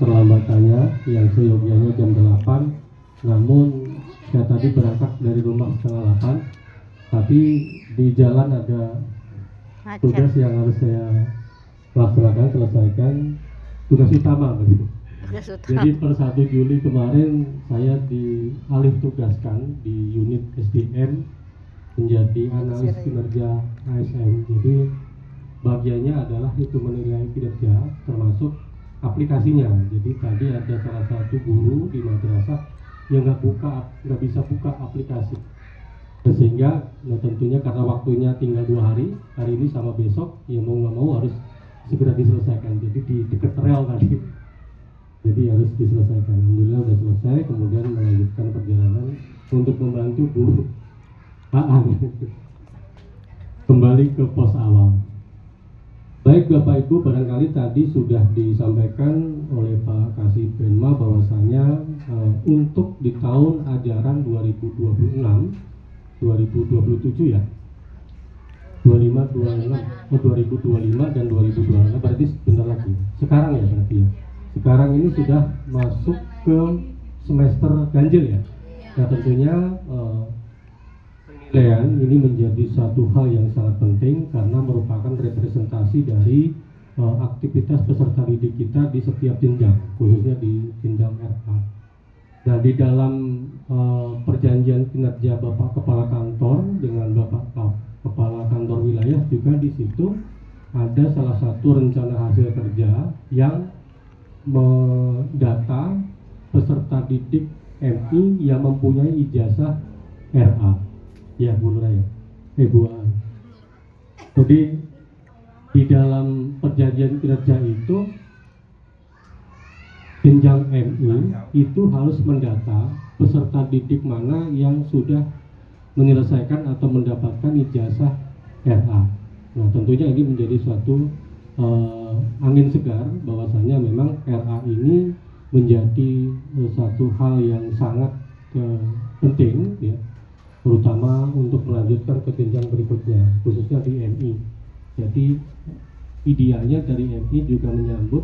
keterlambatannya yang seyogianya jam 8, namun saya tadi berangkat dari rumah setengah 8, tapi di jalan ada tugas yang harus saya laksanakan, selesaikan, tugas utama begitu. Jadi per 1 Juli kemarin saya dialih tugaskan di unit SDM menjadi analis kinerja ASN. Jadi bagiannya adalah itu menilai kinerja termasuk aplikasinya. Jadi tadi ada salah satu guru di madrasah yang nggak bisa buka aplikasi, sehingga tentunya karena waktunya tinggal 2 hari ini sama besok, ya mau nggak mau harus segera diselesaikan. Jadi di dekat rel tadi, jadi harus diselesaikan. Alhamdulillah sudah selesai, kemudian melanjutkan perjalanan untuk membantu Bu Aan kembali ke pos awal. Baik Bapak Ibu, barangkali tadi sudah disampaikan oleh Pak Kasih Penma bahwasanya untuk di tahun ajaran 2026 2027 ya, 2025 dan 2026, berarti sebentar lagi. Sekarang ya berarti ya. Sekarang ini sudah masuk ke semester ganjil ya. Nah tentunya penilaian ini menjadi satu hal yang sangat penting karena merupakan representasi dari aktivitas peserta didik kita di setiap jenjang, khususnya di jenjang RA. Nah di dalam perjanjian kinerja Bapak Kepala Kantor dengan Bapak Kepala Kantor Wilayah juga di situ ada salah satu rencana hasil kerja yang mendata peserta didik MI yang mempunyai ijazah RA. Ya Bu Nuraya, Bu Aan. Jadi di dalam perjanjian kinerja itu jenjang MI itu harus mendata peserta didik mana yang sudah menyelesaikan atau mendapatkan ijazah RA. Nah tentunya ini menjadi suatu angin segar bahwasanya memang RA ini menjadi satu hal yang sangat penting ya, terutama untuk melanjutkan ke jenjang berikutnya, khususnya di MI. Jadi idealnya dari MI juga menyambut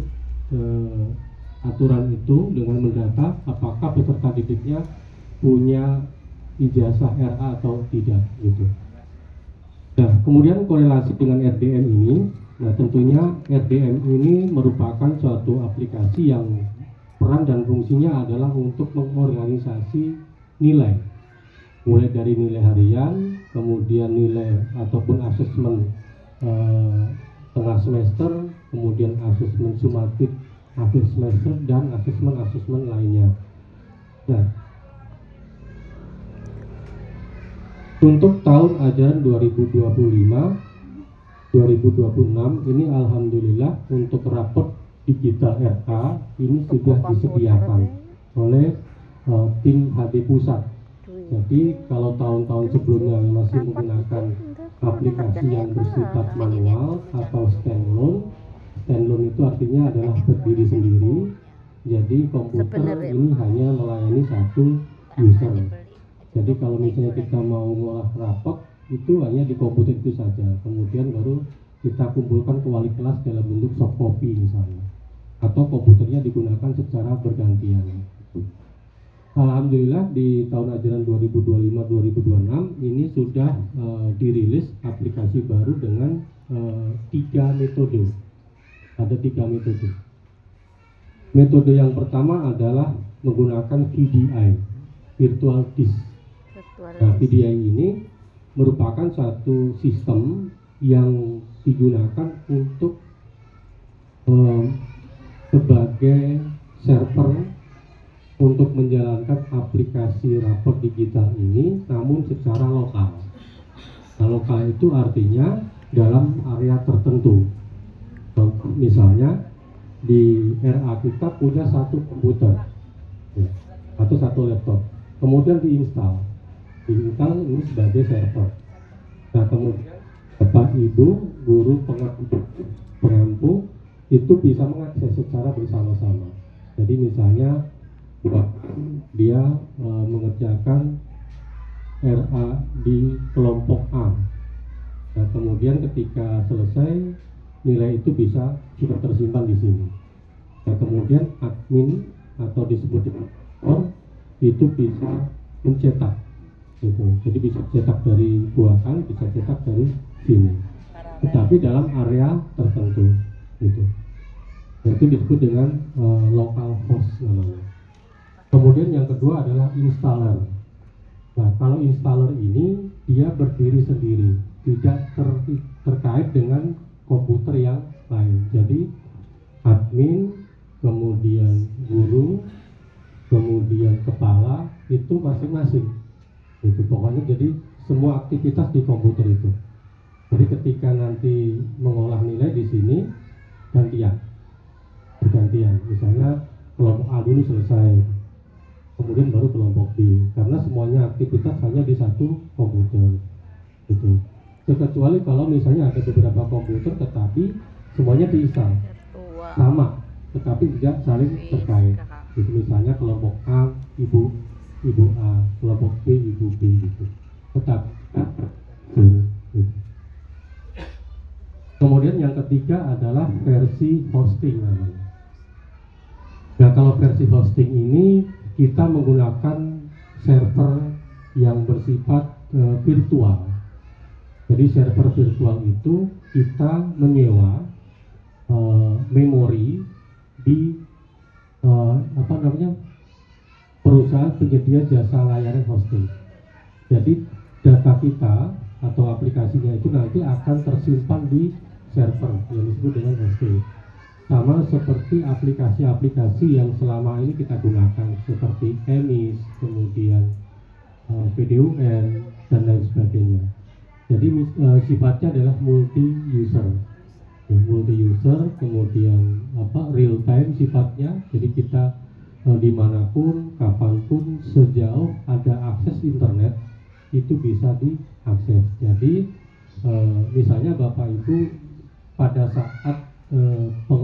aturan itu dengan mendata apakah peserta didiknya punya ijazah RA atau tidak gitu. Nah, kemudian korelasi dengan RDM ini, nah tentunya RDM ini merupakan suatu aplikasi yang peran dan fungsinya adalah untuk mengorganisasi nilai, mulai dari nilai harian, kemudian nilai ataupun asesmen tengah semester, kemudian asesmen sumatif akhir semester, dan asesmen lainnya. Nah, untuk tahun ajaran 2025-2026 ini alhamdulillah untuk raport digital RA ini sudah disediakan oleh tim HD Pusat. Jadi kalau tahun-tahun sebelumnya masih menggunakan aplikasi yang bersifat manual atau standalone itu artinya adalah berdiri sendiri. Jadi komputer ini hanya melayani satu user. Jadi kalau misalnya kita mau ngolah rapot itu hanya di komputer itu saja, kemudian baru kita kumpulkan ke wali kelas dalam bentuk soft copy misalnya, atau komputernya digunakan secara bergantian. Alhamdulillah di tahun ajaran 2025-2026 ini sudah dirilis aplikasi baru dengan 3 metode. Ada 3 metode. Metode yang pertama adalah menggunakan VDI, Virtual Disk. Nah, VDI ini merupakan satu sistem yang digunakan untuk sebagai server untuk menjalankan aplikasi rapor digital ini, namun secara lokal. Nah, lokal itu artinya dalam area tertentu. Misalnya di RA kita punya satu komputer ya, atau satu laptop, kemudian diinstal ini sebagai server. Nah kemudian Bapak Ibu guru pengampu itu bisa mengakses secara bersama-sama. Jadi misalnya dia mengerjakan RA di kelompok A. Nah kemudian ketika selesai nilai itu bisa sudah tersimpan di sini. Nah, kemudian admin atau disebut editor itu bisa mencetak gitu. Jadi bisa cetak dari buahan, bisa cetak dari sini, tetapi dalam area tertentu gitu. Itu disebut dengan local host namanya. Kemudian yang kedua adalah installer. Nah, kalau installer ini dia berdiri sendiri, tidak terkait dengan komputer yang lain. Jadi admin, kemudian guru, kemudian kepala itu masing-masing. Itu pokoknya jadi semua aktivitas di komputer itu. Jadi ketika nanti mengolah nilai di sini bergantian. Misalnya kelompok A dulu selesai, kemudian baru kelompok B, karena semuanya aktivitas hanya di satu komputer gitu. Kecuali kalau misalnya ada beberapa komputer tetapi semuanya diinstal sama tetapi tidak saling terkait gitu. Misalnya kelompok A ibu A, kelompok B ibu B gitu, tetap gitu. Kemudian yang ketiga adalah versi hosting namanya. Nah, kalau versi hosting ini kita menggunakan server yang bersifat virtual. Jadi server virtual itu kita menyewa memori di perusahaan penyedia jasa layanan hosting. Jadi data kita atau aplikasinya itu nanti akan tersimpan di server yang disebut dengan hosting. Sama seperti aplikasi-aplikasi yang selama ini kita gunakan seperti Emis, kemudian PDUN dan lain sebagainya. Jadi sifatnya adalah multi-user, kemudian real time sifatnya. Jadi kita dimanapun, kapanpun, sejauh ada akses internet itu bisa diakses. Jadi misalnya Bapak Ibu pada saat pengolahan